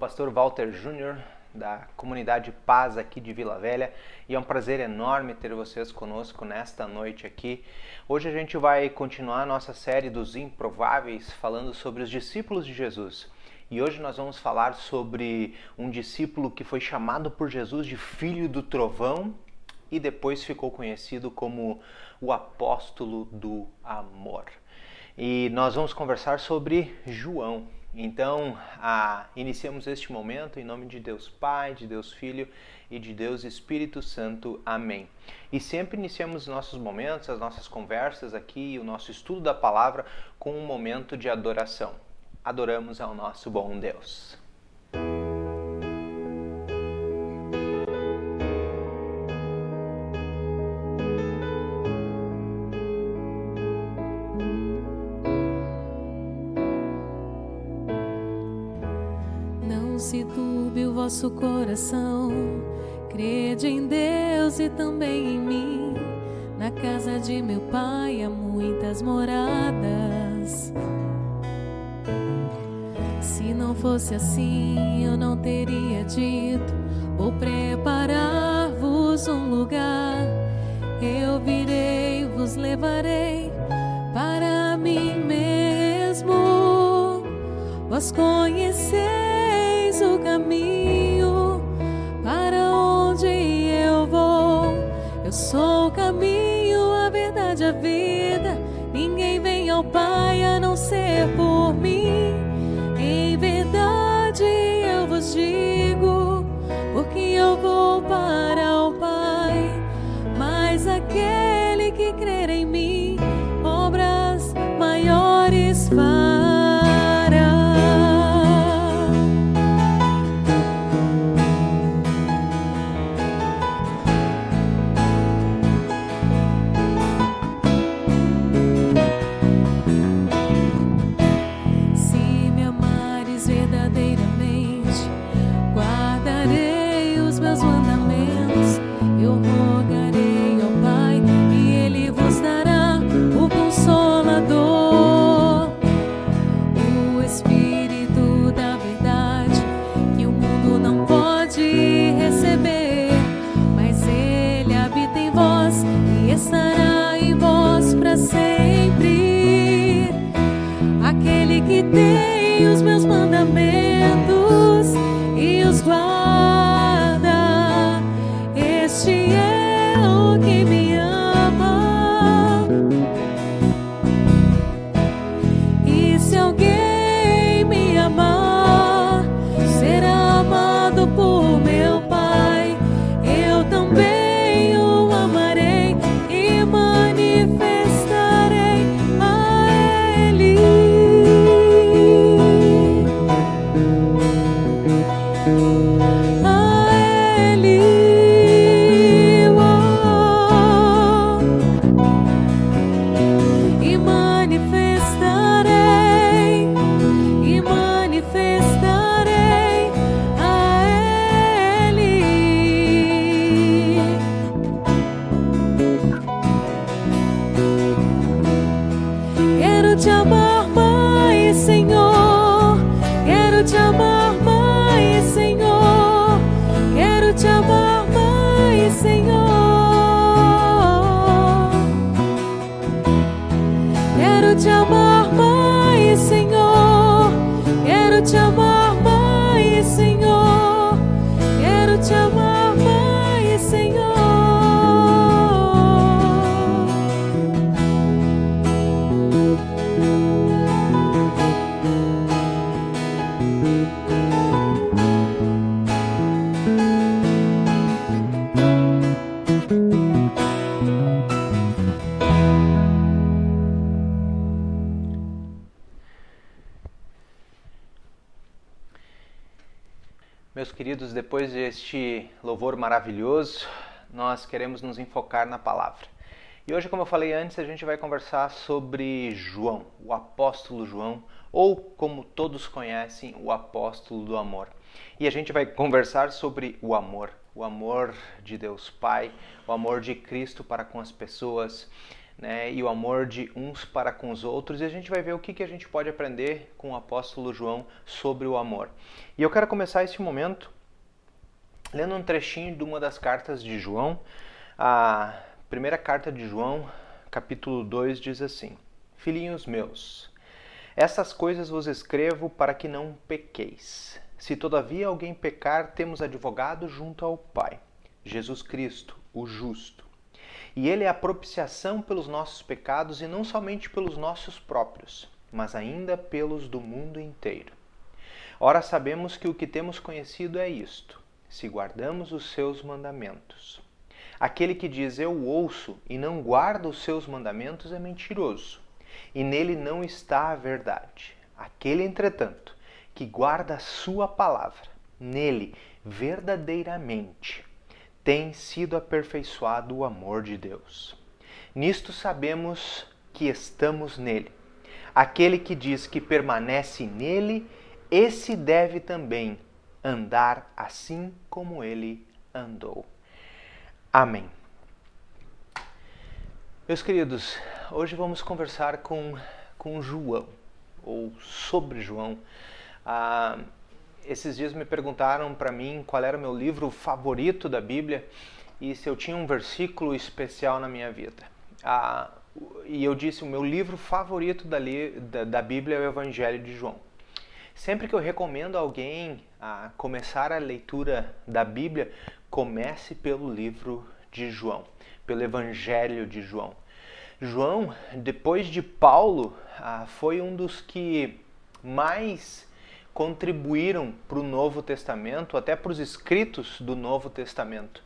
pastor Walter Júnior, da comunidade Paz aqui de Vila Velha, e é um prazer enorme ter vocês conosco nesta noite aqui. Hoje a gente vai continuar a nossa série dos Improváveis, falando sobre os discípulos de Jesus. E hoje nós vamos falar sobre um discípulo que foi chamado por Jesus de Filho do Trovão e depois ficou conhecido como o Apóstolo do Amor. E nós vamos conversar sobre João. Então, iniciamos este momento em nome de Deus Pai, de Deus Filho e de Deus Espírito Santo. Amém. E sempre iniciamos nossos momentos, as nossas conversas aqui, o nosso estudo da palavra com um momento de adoração. Adoramos ao nosso bom Deus. Não se turbe o vosso coração, crede em Deus e também em mim. Na casa de meu Pai há muitas moradas. Se não fosse assim, eu não teria dito: vou preparar-vos um lugar. Eu virei, vos levarei para mim mesmo. Vós conheceis o caminho para onde eu vou. Eu sou o caminho, a verdade, a vida. Ninguém vem ao Pai a não ser por mim. Em verdade eu vos digo, porque eu vou para o Pai. Mas aquele que crer em mim, obras maiores fará. Tem os meus mandamentos e os guarda. Este é o que me ama. E se alguém me amar, será amado por meu Pai. Eu também o amarei e manifestarei a Ele. Meus queridos, depois deste louvor maravilhoso, nós queremos nos enfocar na palavra. E hoje, como eu falei antes, a gente vai conversar sobre João, o apóstolo João, ou como todos conhecem, o apóstolo do amor. E a gente vai conversar sobre o amor de Deus Pai, o amor de Cristo para com as pessoas. né, e o amor de uns para com os outros, e a gente vai ver o que a gente pode aprender com o apóstolo João sobre o amor. E eu quero começar esse momento lendo um trechinho de uma das cartas de João. A primeira carta de João, capítulo 2, diz assim: Filhinhos meus, essas coisas vos escrevo para que não pequeis. Se todavia alguém pecar, temos advogado junto ao Pai, Jesus Cristo, o justo. E ele é a propiciação pelos nossos pecados, e não somente pelos nossos próprios, mas ainda pelos do mundo inteiro. Ora, sabemos que o que temos conhecido é isto, se guardamos os seus mandamentos. Aquele que diz eu ouço e não guarda os seus mandamentos é mentiroso, e nele não está a verdade. Aquele, entretanto, que guarda a sua palavra, nele verdadeiramente tem sido aperfeiçoado o amor de Deus. Nisto sabemos que estamos nele. Aquele que diz que permanece nele, esse deve também andar assim como ele andou. Amém. Meus queridos, hoje vamos conversar com João, ou sobre João. Esses dias me perguntaram para mim qual era o meu livro favorito da Bíblia e se eu tinha um versículo especial na minha vida. E eu disse, o meu livro favorito da Bíblia é o Evangelho de João. Sempre que eu recomendo a alguém a começar a leitura da Bíblia, comece pelo livro de João, pelo Evangelho de João. João, depois de Paulo, foi um dos que mais contribuíram para o Novo Testamento, até para os escritos do Novo Testamento.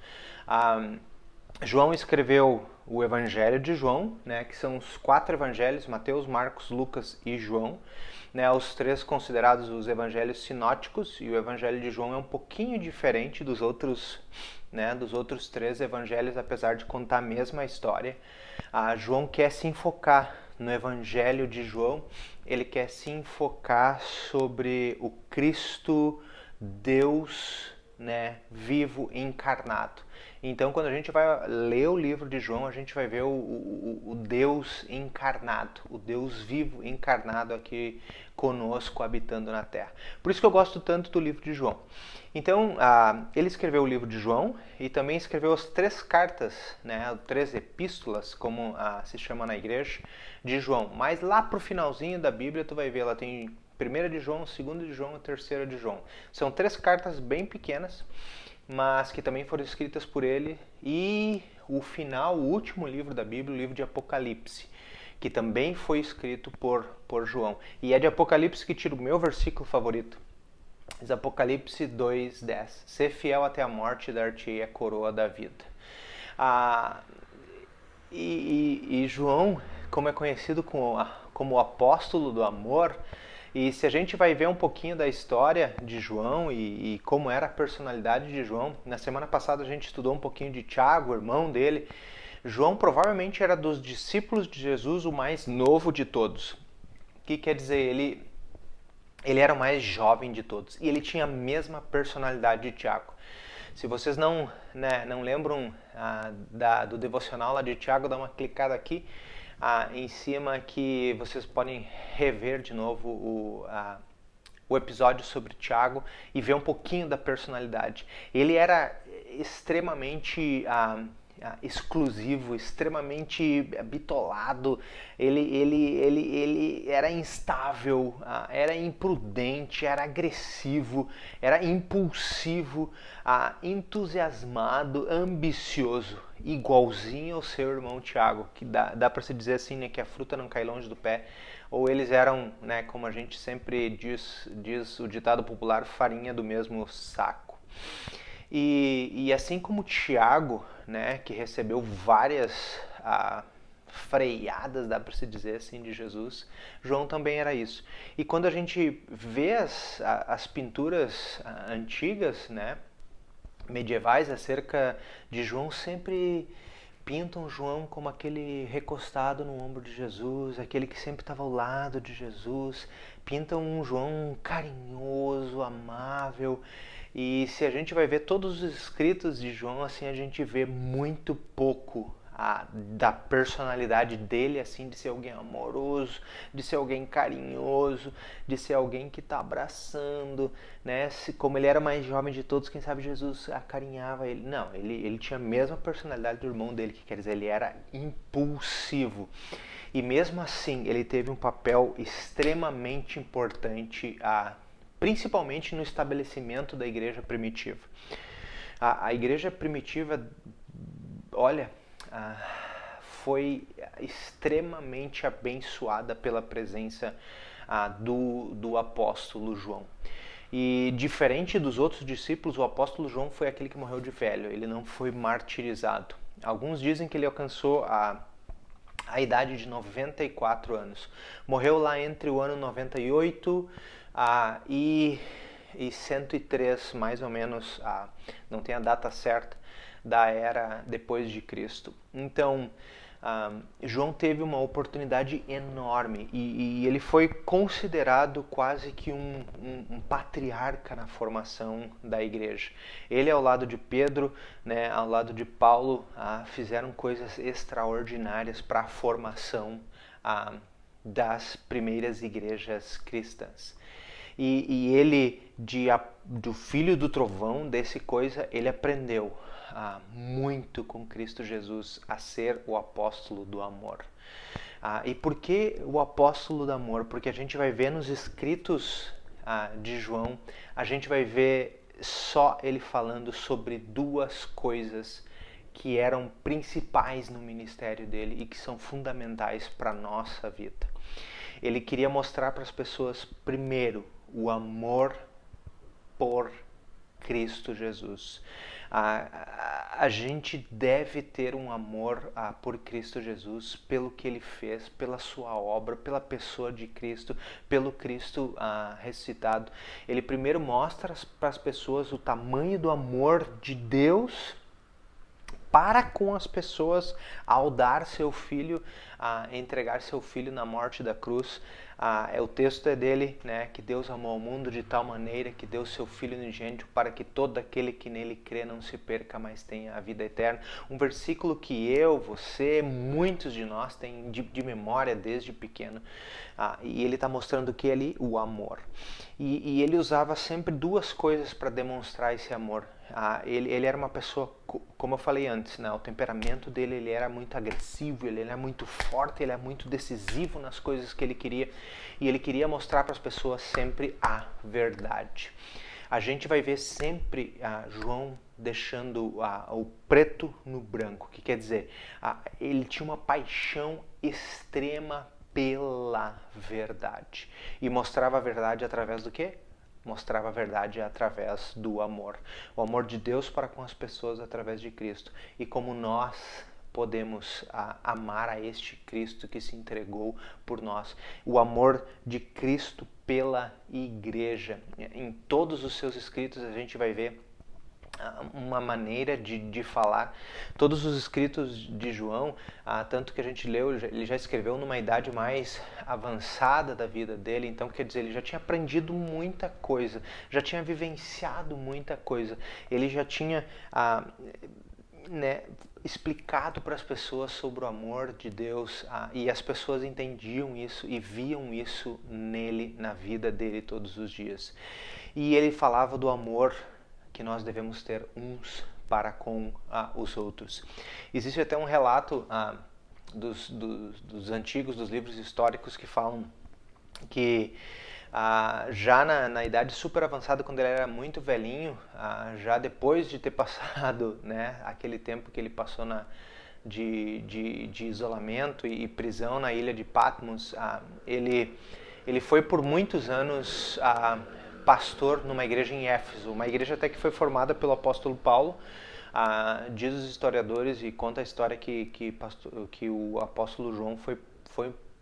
João escreveu o Evangelho de João, né, que são os 4 evangelhos, Mateus, Marcos, Lucas e João, né, os 3 considerados os evangelhos sinóticos, e o Evangelho de João é um pouquinho diferente dos outros 3 evangelhos, apesar de contar a mesma história. João quer se enfocar no Evangelho de João, ele quer se enfocar sobre o Cristo, Deus, né, vivo, encarnado. Então, quando a gente vai ler o livro de João, a gente vai ver o Deus encarnado, o Deus vivo encarnado aqui conosco, habitando na Terra. Por isso que eu gosto tanto do livro de João. Então, ele escreveu o livro de João e também escreveu as 3 cartas, né, 3 epístolas, como se chama na igreja, de João. Mas lá pro finalzinho da Bíblia, tu vai ver, ela tem 1ª de João, 2ª de João e 3ª de João. São 3 cartas bem pequenas, mas que também foram escritas por ele, e o último livro da Bíblia, o livro de Apocalipse, que também foi escrito por João. E é de Apocalipse que tiro o meu versículo favorito. Diz Apocalipse 2:10. Ser fiel até a morte, dar-te-ei a coroa da vida. E João, como é conhecido como o apóstolo do amor, e se a gente vai ver um pouquinho da história de João e como era a personalidade de João, na semana passada a gente estudou um pouquinho de Tiago, o irmão dele. João provavelmente era dos discípulos de Jesus o mais novo de todos. O que quer dizer? Ele era o mais jovem de todos e ele tinha a mesma personalidade de Tiago. Se vocês não lembram do devocional lá de Tiago, dá uma clicada aqui em cima que vocês podem rever de novo o episódio sobre Tiago e ver um pouquinho da personalidade. Ele era extremamente exclusivo, extremamente bitolado, ele era instável, era imprudente, era agressivo, era impulsivo, entusiasmado, ambicioso, igualzinho ao seu irmão Tiago, que dá para se dizer assim, né, que a fruta não cai longe do pé, ou eles eram, né, como a gente sempre diz o ditado popular, farinha do mesmo saco. E assim como Tiago, né, que recebeu várias freadas, dá para se dizer assim, de Jesus, João também era isso. E quando a gente vê as pinturas antigas, né, medievais acerca de João, sempre pintam João como aquele recostado no ombro de Jesus, aquele que sempre estava ao lado de Jesus, pintam um João carinhoso, amável. E se a gente vai ver todos os escritos de João, assim, a gente vê muito pouco da personalidade dele, assim, de ser alguém amoroso, de ser alguém carinhoso, de ser alguém que está abraçando, né? Como ele era mais jovem de todos, quem sabe Jesus acarinhava ele. Não, ele tinha a mesma personalidade do irmão dele, que quer dizer, ele era impulsivo. E mesmo assim, ele teve um papel extremamente importante, principalmente no estabelecimento da igreja primitiva. A igreja primitiva, olha, foi extremamente abençoada pela presença do apóstolo João. E diferente dos outros discípulos, o apóstolo João foi aquele que morreu de velho, ele não foi martirizado. Alguns dizem que ele alcançou a idade de 94 anos. Morreu lá entre o ano 98 e 103, mais ou menos, não tem a data certa, da era depois de Cristo. Então, João teve uma oportunidade enorme e ele foi considerado quase que um patriarca na formação da igreja. Ele, ao lado de Pedro, né, ao lado de Paulo, fizeram coisas extraordinárias para a formação das primeiras igrejas cristãs. E ele, do filho do trovão, desse coisa, ele aprendeu muito com Cristo Jesus a ser o apóstolo do amor. E por que o apóstolo do amor? Porque a gente vai ver nos escritos de João, a gente vai ver só ele falando sobre duas coisas que eram principais no ministério dele e que são fundamentais para a nossa vida. Ele queria mostrar para as pessoas, primeiro, o amor por Cristo Jesus. A gente deve ter um amor por Cristo Jesus, pelo que ele fez, pela sua obra, pela pessoa de Cristo, pelo Cristo ressuscitado. Ele primeiro mostra para as pessoas o tamanho do amor de Deus para com as pessoas ao dar seu filho, entregar seu filho na morte da cruz. O texto é dele, né, que Deus amou o mundo de tal maneira que deu seu Filho unigênito para que todo aquele que nele crê não se perca, mas tenha a vida eterna. Um versículo que eu, você, muitos de nós têm de memória desde pequeno. E ele está mostrando que ali o amor. E ele usava sempre duas coisas para demonstrar esse amor. Ele era uma pessoa, como eu falei antes, né, o temperamento dele, ele era muito agressivo, ele era muito forte, ele era muito decisivo nas coisas que ele queria. E ele queria mostrar para as pessoas sempre a verdade. A gente vai ver sempre João deixando o preto no branco, que quer dizer, ele tinha uma paixão extrema pela verdade. E mostrava a verdade através do quê? Mostrava a verdade através do amor. O amor de Deus para com as pessoas através de Cristo. E como nós podemos amar a este Cristo que se entregou por nós. O amor de Cristo pela igreja. Em todos os seus escritos a gente vai ver uma maneira de falar. Todos os escritos de João, tanto que a gente leu, ele já escreveu numa idade mais avançada da vida dele, então quer dizer, ele já tinha aprendido muita coisa, já tinha vivenciado muita coisa, ele já tinha explicado para as pessoas sobre o amor de Deus, e as pessoas entendiam isso e viam isso nele, na vida dele todos os dias. E ele falava do amor que nós devemos ter uns para com os outros. Existe até um relato dos antigos, dos livros históricos, que falam que já na idade super avançada, quando ele era muito velhinho, já depois de ter passado, né, aquele tempo que ele passou de isolamento e prisão na ilha de Patmos, ele foi por muitos anos pastor numa igreja em Éfeso, uma igreja até que foi formada pelo apóstolo Paulo. Diz os historiadores e conta a história que o apóstolo João foi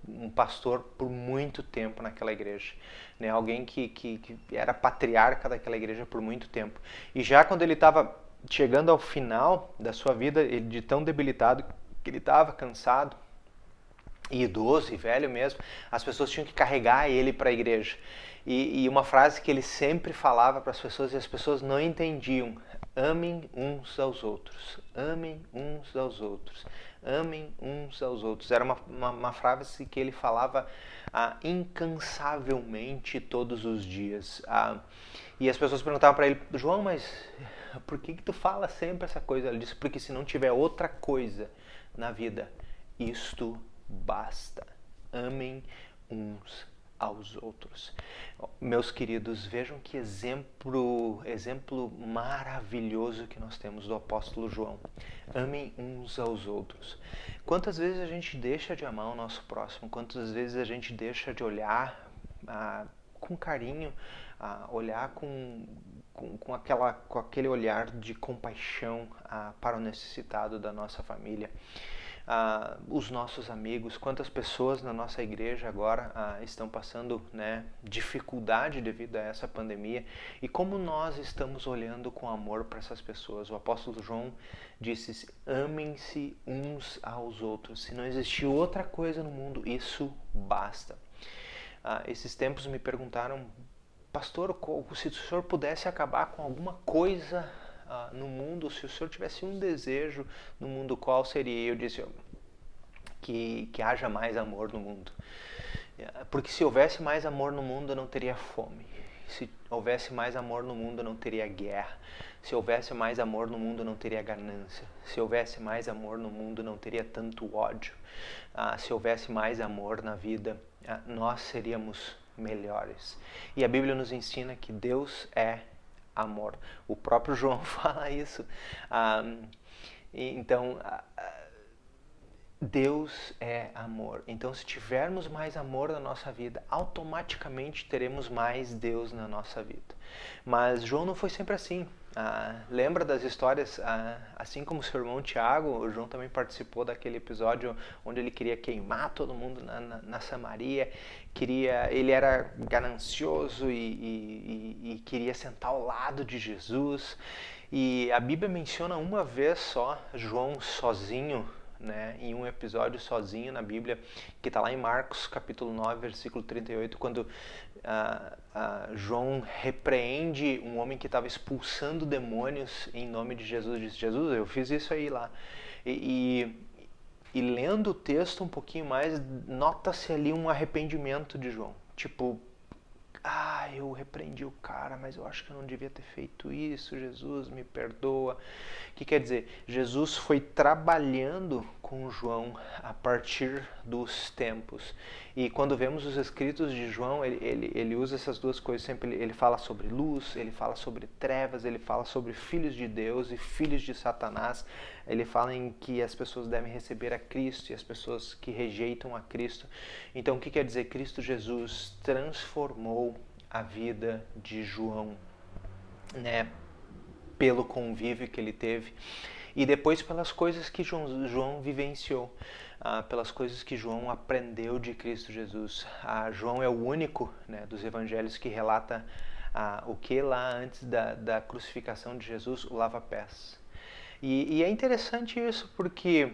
um pastor por muito tempo naquela igreja, né? Alguém que era patriarca daquela igreja por muito tempo. E já quando ele estava chegando ao final da sua vida, ele de tão debilitado que ele estava cansado, e idoso e velho mesmo, as pessoas tinham que carregar ele para a igreja. E uma frase que ele sempre falava para as pessoas e as pessoas não entendiam: Amem uns aos outros. Amem uns aos outros. Amem uns aos outros. Era uma frase que ele falava incansavelmente todos os dias. E as pessoas perguntavam para ele: João, mas por que tu fala sempre essa coisa? Ele disse: porque se não tiver outra coisa na vida, isto basta. Amem uns aos outros. Meus queridos, vejam que exemplo maravilhoso que nós temos do apóstolo João. Amem uns aos outros. Quantas vezes a gente deixa de amar o nosso próximo? Quantas vezes a gente deixa de olhar com carinho, olhar com aquele olhar de compaixão para o necessitado da nossa família? Os nossos amigos, quantas pessoas na nossa igreja agora estão passando, né, dificuldade devido a essa pandemia, e como nós estamos olhando com amor para essas pessoas. O apóstolo João disse: amem-se uns aos outros. Se não existir outra coisa no mundo, isso basta. Esses tempos me perguntaram: pastor, se o senhor pudesse acabar com alguma coisa no mundo, se o senhor tivesse um desejo no mundo, qual seria? Eu disse que haja mais amor no mundo. Porque se houvesse mais amor no mundo, eu não teria fome. Se houvesse mais amor no mundo, eu não teria guerra. Se houvesse mais amor no mundo, eu não teria ganância. Se houvesse mais amor no mundo, eu não teria tanto ódio. Se houvesse mais amor na vida, nós seríamos melhores. E a Bíblia nos ensina que Deus é amor. O próprio João fala isso. Então, Deus é amor. Então, se tivermos mais amor na nossa vida, automaticamente teremos mais Deus na nossa vida. Mas João não foi sempre assim. Lembra das histórias, assim como seu irmão Tiago, o João também participou daquele episódio onde ele queria queimar todo mundo na Samaria, ele era ganancioso e queria sentar ao lado de Jesus. E a Bíblia menciona uma vez só João sozinho, né, em um episódio sozinho na Bíblia, que está lá em Marcos capítulo 9, versículo 38, quando João repreende um homem que estava expulsando demônios em nome de Jesus. Diz: Jesus, eu fiz isso aí lá. E lendo o texto um pouquinho mais, nota-se ali um arrependimento de João. Tipo, eu repreendi o cara, mas eu acho que eu não devia ter feito isso. Jesus, me perdoa. O que quer dizer? Jesus foi trabalhando com João a partir dos tempos. E quando vemos os escritos de João, ele usa essas duas coisas sempre. Ele fala sobre luz, ele fala sobre trevas, ele fala sobre filhos de Deus e filhos de Satanás. Ele fala em que as pessoas devem receber a Cristo e as pessoas que rejeitam a Cristo. Então, o que quer dizer? Cristo Jesus transformou a vida de João, né, pelo convívio que ele teve e depois pelas coisas que João vivenciou, pelas coisas que João aprendeu de Cristo Jesus. João é o único, né, dos evangelhos que relata o que lá antes da crucificação de Jesus, o lava-pés. E é interessante isso porque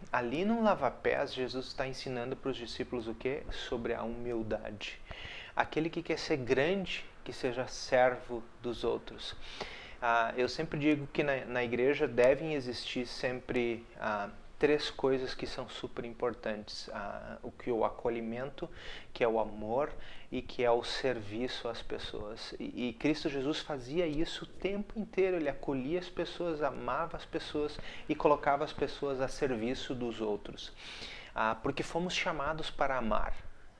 ali no lava-pés Jesus está ensinando para os discípulos o quê? Sobre a humildade. Aquele que quer ser grande, que seja servo dos outros. Eu sempre digo que na igreja devem existir sempre três coisas que são super importantes. O acolhimento, que é o amor e que é o serviço às pessoas. E Cristo Jesus fazia isso o tempo inteiro. Ele acolhia as pessoas, amava as pessoas e colocava as pessoas a serviço dos outros. Porque fomos chamados para amar,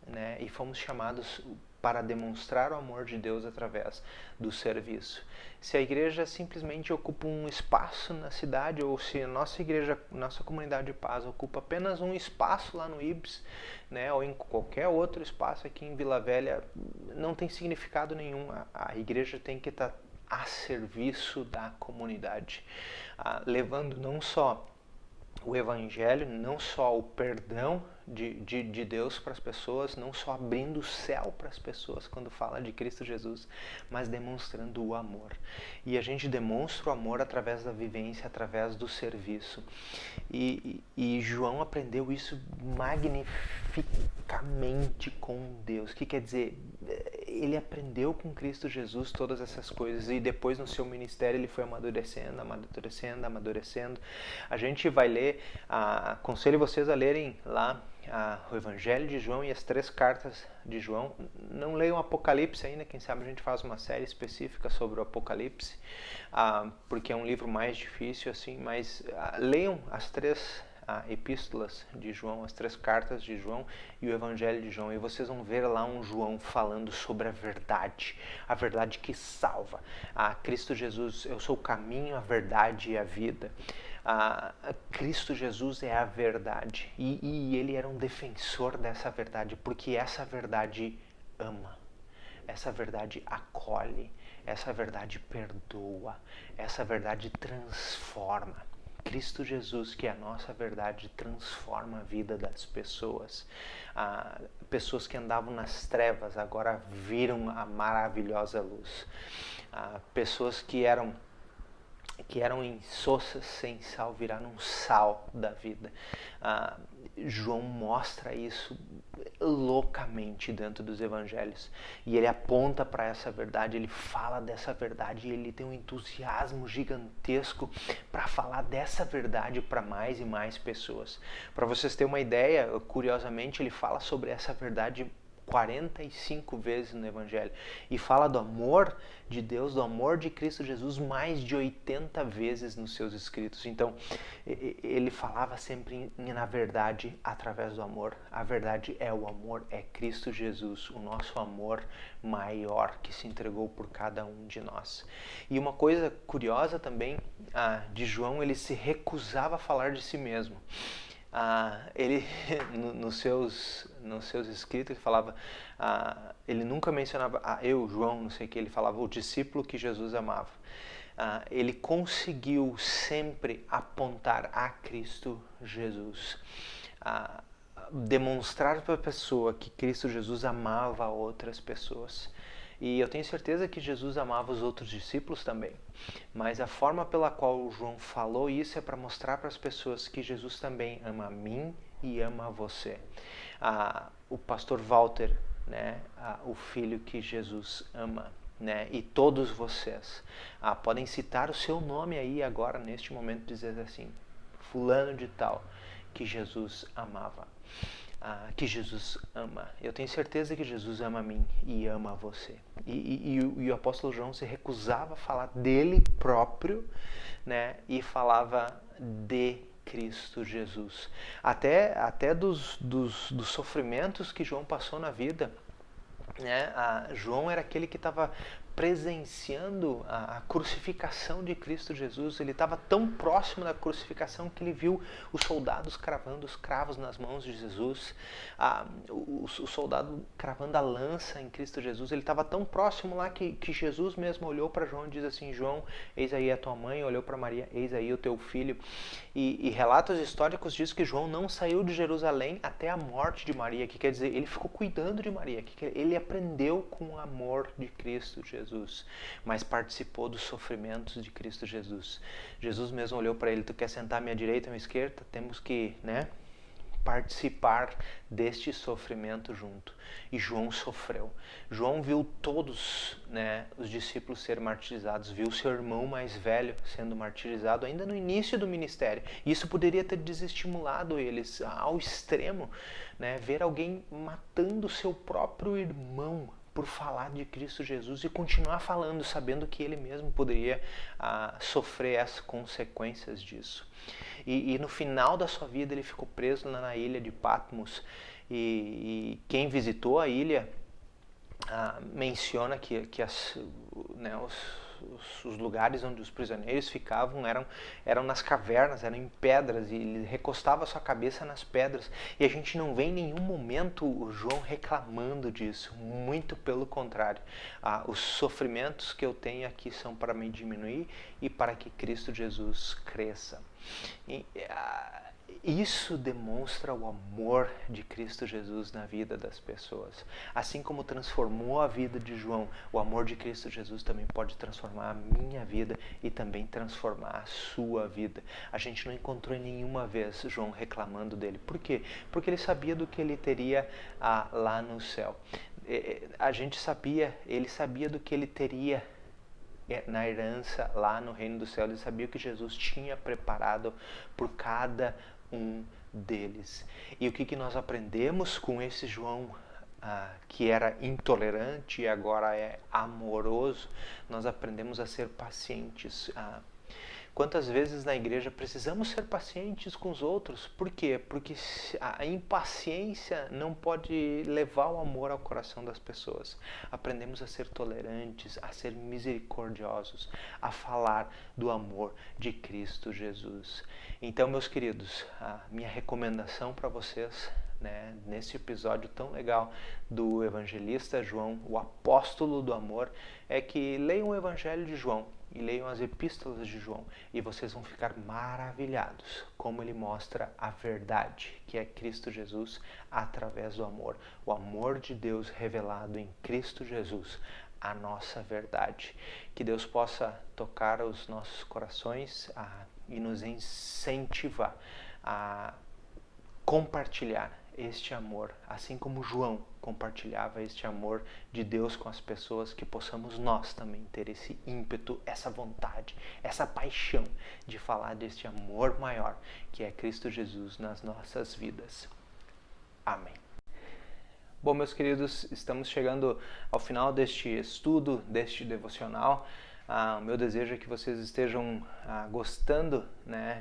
né? E fomos chamados para demonstrar o amor de Deus através do serviço. Se a igreja simplesmente ocupa um espaço na cidade, ou se a nossa igreja, nossa comunidade de paz ocupa apenas um espaço lá no Ibs, né, ou em qualquer outro espaço aqui em Vila Velha, não tem significado nenhum. A igreja tem que estar a serviço da comunidade, levando não só o evangelho, não só o perdão de Deus para as pessoas, não só abrindo o céu para as pessoas quando fala de Cristo Jesus, mas demonstrando o amor. E a gente demonstra o amor através da vivência, através do serviço. E João aprendeu isso magnificamente com Deus. O que quer dizer? ele aprendeu com Cristo Jesus todas essas coisas e depois no seu ministério ele foi amadurecendo. A gente vai ler, aconselho vocês a lerem lá o Evangelho de João e as 3 cartas de João. Não leiam Apocalipse ainda, quem sabe a gente faz uma série específica sobre o Apocalipse, porque é um livro mais difícil assim, mas leiam as 3 epístolas de João, as 3 cartas de João e o Evangelho de João, e vocês vão ver lá um João falando sobre a verdade que salva. Cristo Jesus, eu sou o caminho, a verdade e a vida. Cristo Jesus é a verdade e ele era um defensor dessa verdade, porque essa verdade ama, essa verdade acolhe, essa verdade perdoa, essa verdade transforma. Cristo Jesus, que é a nossa verdade, transforma a vida das pessoas. Pessoas que andavam nas trevas agora viram a maravilhosa luz. Pessoas que eram insossas, sem sal, viraram sal da vida. João mostra isso loucamente dentro dos evangelhos. E ele aponta para essa verdade, ele fala dessa verdade e ele tem um entusiasmo gigantesco para falar dessa verdade para mais e mais pessoas. Para vocês terem uma ideia, curiosamente, ele fala sobre essa verdade 45 vezes no Evangelho e fala do amor de Deus, do amor de Cristo Jesus mais de 80 vezes nos seus escritos. Então, ele falava sempre na verdade através do amor. A verdade é o amor, é Cristo Jesus, o nosso amor maior que se entregou por cada um de nós. E uma coisa curiosa também de João, ele se recusava a falar de si mesmo. Ele nos seus escritos ele falava, ele nunca mencionava eu, João, não sei o que, ele falava o discípulo que Jesus amava. Ele conseguiu sempre apontar a Cristo Jesus, demonstrar para a pessoa que Cristo Jesus amava outras pessoas. E eu tenho certeza que Jesus amava os outros discípulos também. Mas a forma pela qual o João falou isso é para mostrar para as pessoas que Jesus também ama a mim e ama a você. O pastor Walter, né, o filho que Jesus ama, né, e todos vocês podem citar o seu nome aí agora, neste momento, dizer assim, fulano de tal, que Jesus amava. Que Jesus ama. Eu tenho certeza que Jesus ama a mim e ama a você. E o apóstolo João se recusava a falar dele próprio, né? E falava de Cristo Jesus. Até dos sofrimentos que João passou na vida, né? João era aquele que estava presenciando a crucificação de Cristo Jesus. Ele estava tão próximo da crucificação que ele viu os soldados cravando os cravos nas mãos de Jesus, o soldado cravando a lança em Cristo Jesus. Ele estava tão próximo lá que Jesus mesmo olhou para João e diz assim, João, eis aí a tua mãe, olhou para Maria, eis aí o teu filho. E relatos históricos dizem que João não saiu de Jerusalém até a morte de Maria, que quer dizer, ele ficou cuidando de Maria, que ele aprendeu com o amor de Cristo Jesus, mas participou dos sofrimentos de Cristo Jesus. Jesus mesmo olhou para ele, tu quer sentar à minha direita ou à minha esquerda? Temos que, né, participar deste sofrimento junto. E João sofreu. João viu todos, né, os discípulos serem martirizados, viu seu irmão mais velho sendo martirizado ainda no início do ministério. Isso poderia ter desestimulado eles ao extremo, né, ver alguém matando seu próprio irmão por falar de Cristo Jesus e continuar falando, sabendo que ele mesmo poderia sofrer as consequências disso. E no final da sua vida ele ficou preso na ilha de Patmos, e quem visitou a ilha menciona que os lugares onde os prisioneiros ficavam eram nas cavernas, eram em pedras, e ele recostava sua cabeça nas pedras. E a gente não vê em nenhum momento o João reclamando disso, muito pelo contrário. Os sofrimentos que eu tenho aqui são para me diminuir e para que Cristo Jesus cresça. Isso demonstra o amor de Cristo Jesus na vida das pessoas. Assim como transformou a vida de João, o amor de Cristo Jesus também pode transformar a minha vida e também transformar a sua vida. A gente não encontrou nenhuma vez João reclamando dele. Por quê? Porque ele sabia do que ele teria lá no céu. a gente sabia, ele sabia do que ele teria na herança lá no reino do céu. Ele sabia que Jesus tinha preparado por cada um deles. E o que nós aprendemos com esse João que era intolerante e agora é amoroso? Nós aprendemos a ser pacientes. Quantas vezes na igreja precisamos ser pacientes com os outros? Por quê? Porque a impaciência não pode levar o amor ao coração das pessoas. Aprendemos a ser tolerantes, a ser misericordiosos, a falar do amor de Cristo Jesus. Então, meus queridos, a minha recomendação para vocês, nesse episódio tão legal do evangelista João, o apóstolo do amor, é que leiam o Evangelho de João e leiam as epístolas de João, e vocês vão ficar maravilhados como ele mostra a verdade, que é Cristo Jesus, através do amor. O amor de Deus revelado em Cristo Jesus, a nossa verdade. Que Deus possa tocar os nossos corações e nos incentivar a compartilhar este amor, assim como João compartilhava este amor de Deus com as pessoas, que possamos nós também ter esse ímpeto, essa vontade, essa paixão de falar deste amor maior, que é Cristo Jesus nas nossas vidas. Amém. Bom, meus queridos, estamos chegando ao final deste estudo, deste devocional. O meu desejo é que vocês estejam gostando,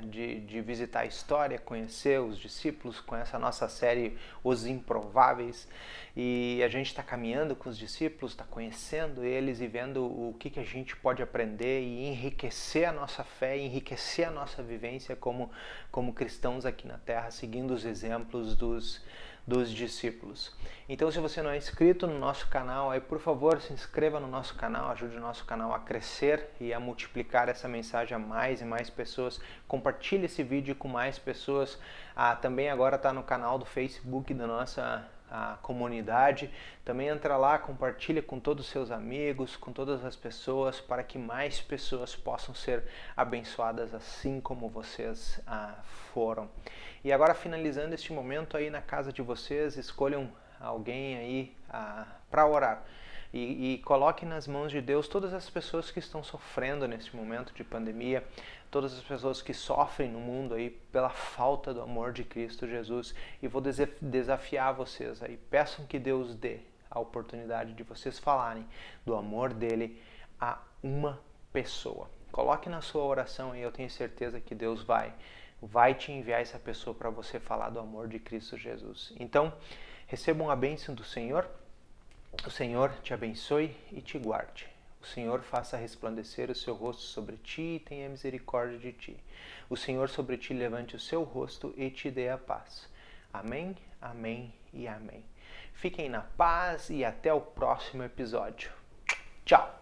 de visitar a história, conhecer os discípulos com essa nossa série Os Improváveis. E a gente está caminhando com os discípulos, está conhecendo eles e vendo o que a gente pode aprender e enriquecer a nossa fé, enriquecer a nossa vivência como cristãos aqui na Terra, seguindo os exemplos dos discípulos. Então, se você não é inscrito no nosso canal, aí por favor se inscreva no nosso canal, ajude o nosso canal a crescer e a multiplicar essa mensagem a mais e mais pessoas. Compartilhe esse vídeo com mais pessoas. Também agora está no canal do Facebook da nossa comunidade. Também entra lá, compartilha com todos os seus amigos, com todas as pessoas, para que mais pessoas possam ser abençoadas assim como vocês foram. E agora, finalizando este momento aí na casa de vocês, escolham alguém aí para orar. E coloque nas mãos de Deus todas as pessoas que estão sofrendo nesse momento de pandemia, todas as pessoas que sofrem no mundo aí pela falta do amor de Cristo Jesus. E vou desafiar vocês aí, peçam que Deus dê a oportunidade de vocês falarem do amor dele a uma pessoa. Coloque na sua oração e eu tenho certeza que Deus vai te enviar essa pessoa para você falar do amor de Cristo Jesus. Então, recebam a bênção do Senhor. O Senhor te abençoe e te guarde. O Senhor faça resplandecer o seu rosto sobre ti e tenha misericórdia de ti. O Senhor sobre ti levante o seu rosto e te dê a paz. Amém, amém e amém. Fiquem na paz e até o próximo episódio. Tchau!